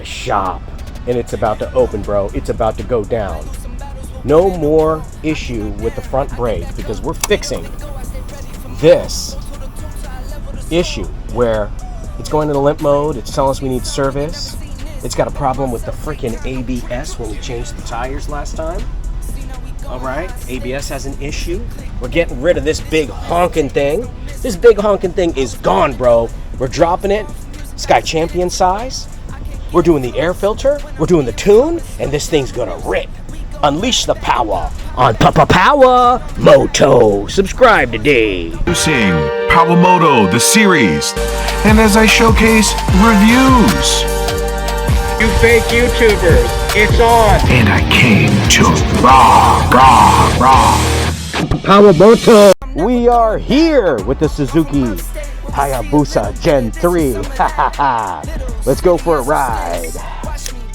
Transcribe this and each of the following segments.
the shop, and it's about to open, bro. It's about to go down. No more issue with the front brake, because we're fixing this issue where it's going into limp mode. It's telling us we need service. It's got a problem with the freaking ABS when we changed the tires last time. All right, ABS has an issue. We're getting rid of this big honking thing. This big honking thing is gone, bro. We're dropping it Sky Champion size. We're doing the air filter. We're doing the tune, and this thing's gonna rip. Unleash the power on Power Moto. Subscribe today. Introducing Power Moto, the series, and as I showcase reviews. You fake YouTubers, it's on. And I came to raw. Power Moto. We are here with the Suzuki Hayabusa Gen 3. Let's go for a ride.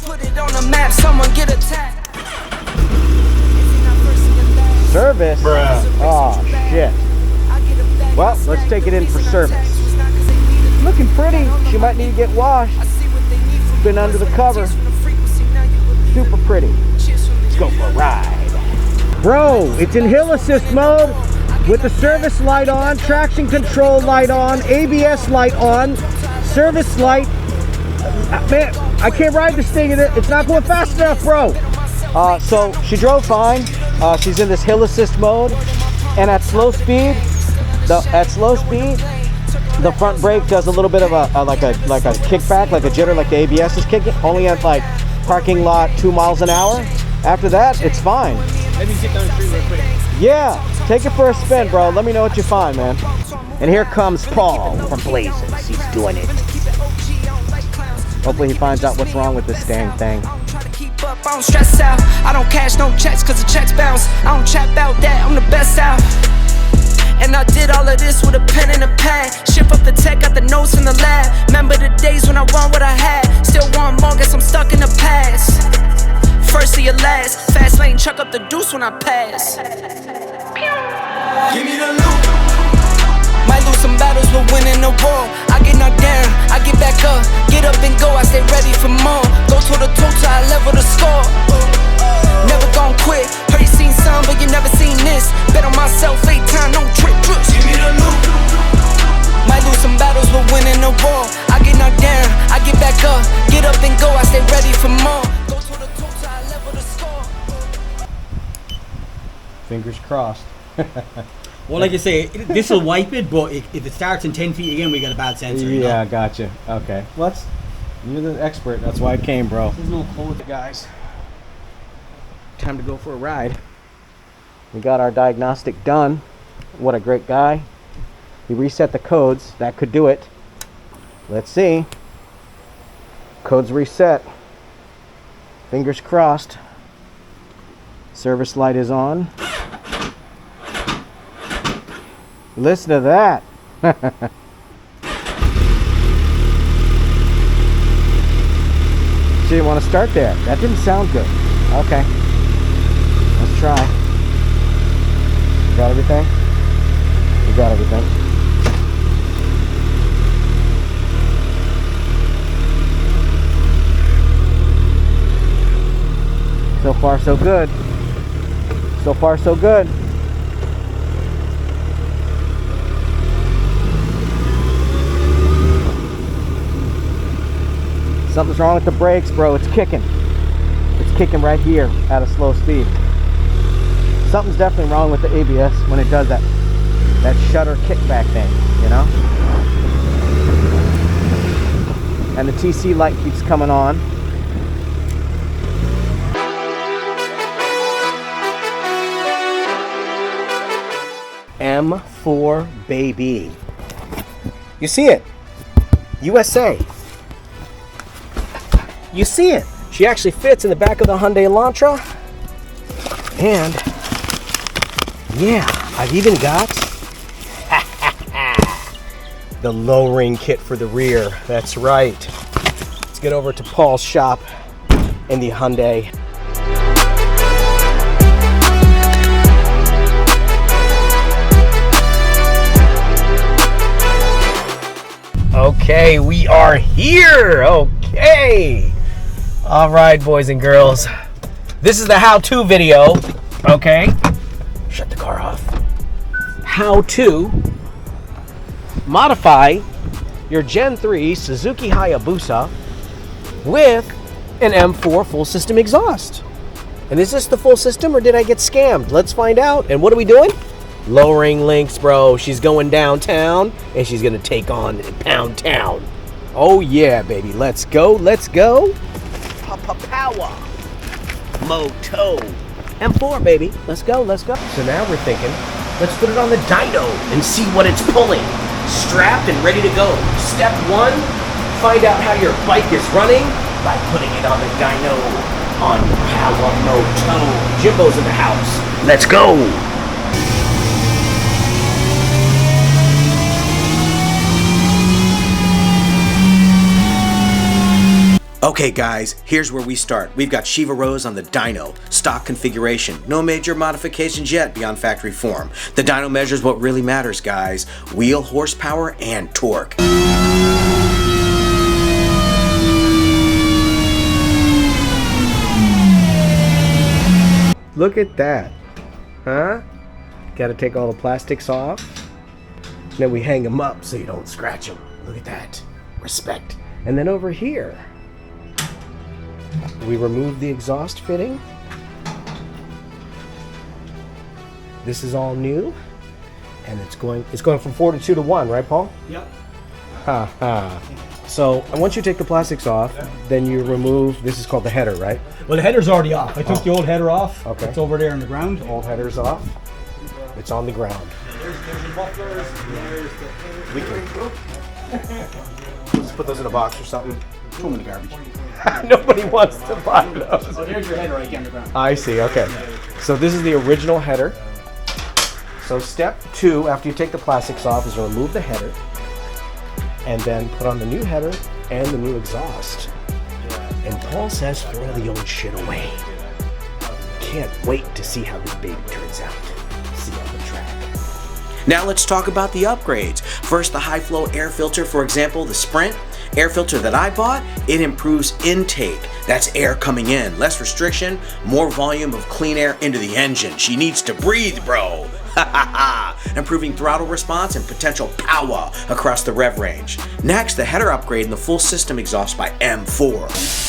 Put it on the map, someone get attacked. Service? Bruh. Oh, shit. Well, let's take it in for service. Looking pretty. She might need to get washed. Been under the cover. Super pretty. Let's go for a ride. Bro, it's in hill assist mode with the service light on, traction control light on, ABS light on, service light. Man, I can't ride this thing. It's not going fast enough, bro. So she drove fine. She's in this hill assist mode, and at slow speed, the front brake does a little bit of a kickback, like a jitter, like the ABS is kicking. Only at like parking lot 2 miles an hour. After that, it's fine. Let me get down the street real quick. Yeah, take it for a spin, bro. Let me know what you find, man. And here comes Paul from Blais. He's doing it. Hopefully he finds out what's wrong with this dang thing. I don't stress out. I don't cash no checks cause the checks bounce. I don't chat about that, I'm the best out. And I did all of this with a pen and a pad. Shift up the tech, got the notes in the lab. Remember the days when I want what I had. Still want more, guess I'm stuck in the past. First or your last. Fast lane, chuck up the deuce when I pass. Give me the loot. Might lose some battles, but winning the war. I get knocked down, I get back up. Get up and go, I stay ready for more. Go toe to toe till I level the score. Never gon' quit. Heard you seen some, but you never seen this. Bet on myself 8 times, no trick. Give me the loot. Might lose some battles, but winning the war. I get knocked down, I get back up. Get up and go, I stay ready for more. Go toe to toe till I level the score. Fingers crossed. Well, like I say, this will wipe it, but if it starts in 10 feet again, we got a bad sensor. Yeah, gotcha. Okay. Well, you're the expert. That's why I came, bro. There's no code. Guys, time to go for a ride. We got our diagnostic done. What a great guy. He reset the codes. That could do it. Let's see. Codes reset. Fingers crossed. Service light is on. Listen to that. She didn't want to start there. That didn't sound good. Okay. Let's try. Got everything? We got everything. So far, so good. So far, so good. Something's wrong with the brakes, bro. It's kicking. It's kicking right here at a slow speed. Something's definitely wrong with the ABS when it does that shutter kickback thing, you know? And the TC light keeps coming on. M4 baby. You see it? USA. You see it. She actually fits in the back of the Hyundai Elantra. And yeah, I've even got the lowering kit for the rear. That's right. Let's get over to Paul's shop in the Hyundai. Okay, we are here. Okay. All right, boys and girls. This is the how-to video, okay? Shut the car off. How to modify your Gen 3 Suzuki Hayabusa with an M4 full system exhaust. And is this the full system or did I get scammed? Let's find out. And what are we doing? Lowering links, bro. She's going downtown and she's gonna take on Pound Town. Oh yeah, baby. Let's go. Let's go. Power. Moto. M4, baby. Let's go. Let's go. So now we're thinking, let's put it on the dyno and see what it's pulling. Strapped and ready to go. Step 1, find out how your bike is running by putting it on the dyno on Power Moto. Jimbo's in the house. Let's go. Okay guys, here's where we start. We've got Shiva Rose on the dyno, stock configuration, no major modifications yet beyond factory form. The dyno measures what really matters, guys, wheel horsepower and torque. Look at that, huh? Got to take all the plastics off. Then we hang them up so you don't scratch them. Look at that, respect. And then over here, we remove the exhaust fitting. This is all new, and it's going from 4 to 2 to 1, right, Paul? Yep. Ha ha. So once you take the plastics off, then you remove. This is called the header, right? Well, the header's already off. I took the old header off. Okay. It's over there on the ground. Old header's off. It's on the ground. There's the mufflers. There's the... We can just put those in a box or something. Throw them in the garbage. Nobody wants to buy those. So there's your header right here on the ground. I see, okay. So this is the original header. So step 2, after you take the plastics off, is to remove the header and then put on the new header and the new exhaust. And Paul says throw the old shit away. Can't wait to see how this baby turns out. See you on the track. Now let's talk about the upgrades. First, the high flow air filter, for example, the Sprint air filter that I bought, it improves intake. That's air coming in, less restriction, more volume of clean air into the engine. She needs to breathe, bro. Improving throttle response and potential power across the rev range. Next, the header upgrade and the full system exhaust by M4.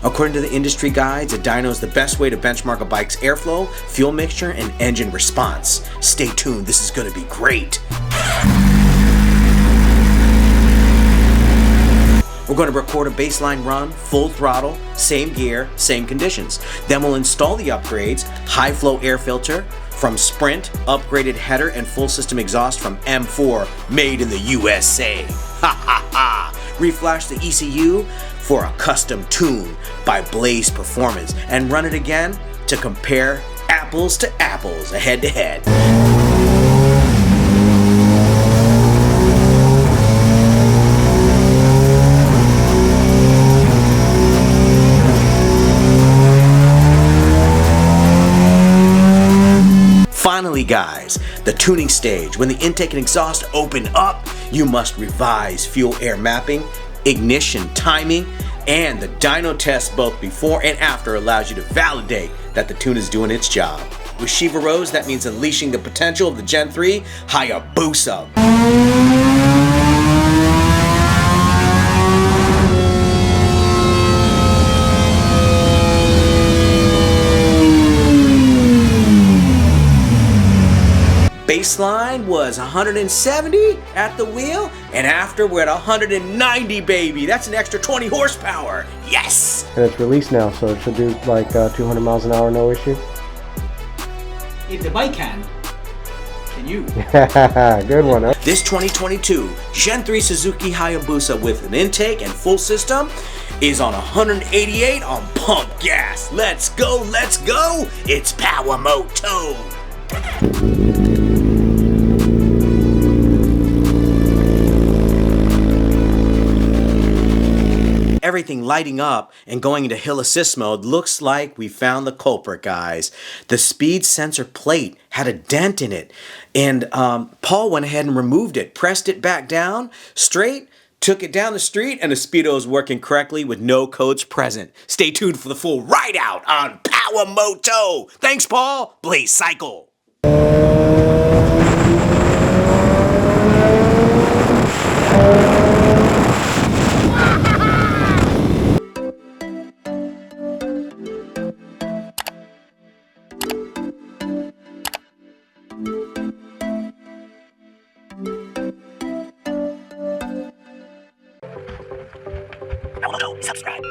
According to the industry guides, a dyno is the best way to benchmark a bike's airflow, fuel mixture, and engine response. Stay tuned, this is going to be great. We're going to record a baseline run, full throttle, same gear, same conditions. Then we'll install the upgrades, high flow air filter from Sprint, upgraded header and full system exhaust from M4, made in the USA. Ha ha ha! Reflash the ECU for a custom tune by Blais Performance and run it again to compare apples to apples, head to head. Finally guys, the tuning stage. When the intake and exhaust open up, you must revise fuel air mapping, ignition timing, and the dyno test both before and after allows you to validate that the tune is doing its job. With Shiva Rose, that means unleashing the potential of the Gen 3 Hayabusa. Baseline was 170 at the wheel, and after we're at 190, baby. That's an extra 20 horsepower. Yes! And it's released now, so it should do like 200 miles an hour, no issue. If the bike can you? Good one, huh? This 2022 Gen 3 Suzuki Hayabusa with an intake and full system is on 188 on pump gas. Let's go, let's go! It's Power Moto! everything lighting up and going into hill assist mode, looks like we found the culprit, guys. The speed sensor plate had a dent in it, and Paul went ahead and removed it, pressed it back down straight, took it down the street, and the speedo is working correctly with no codes present. Stay tuned for the full ride out on Power Moto. Thanks, Paul. Blais Cycle. Subscribe.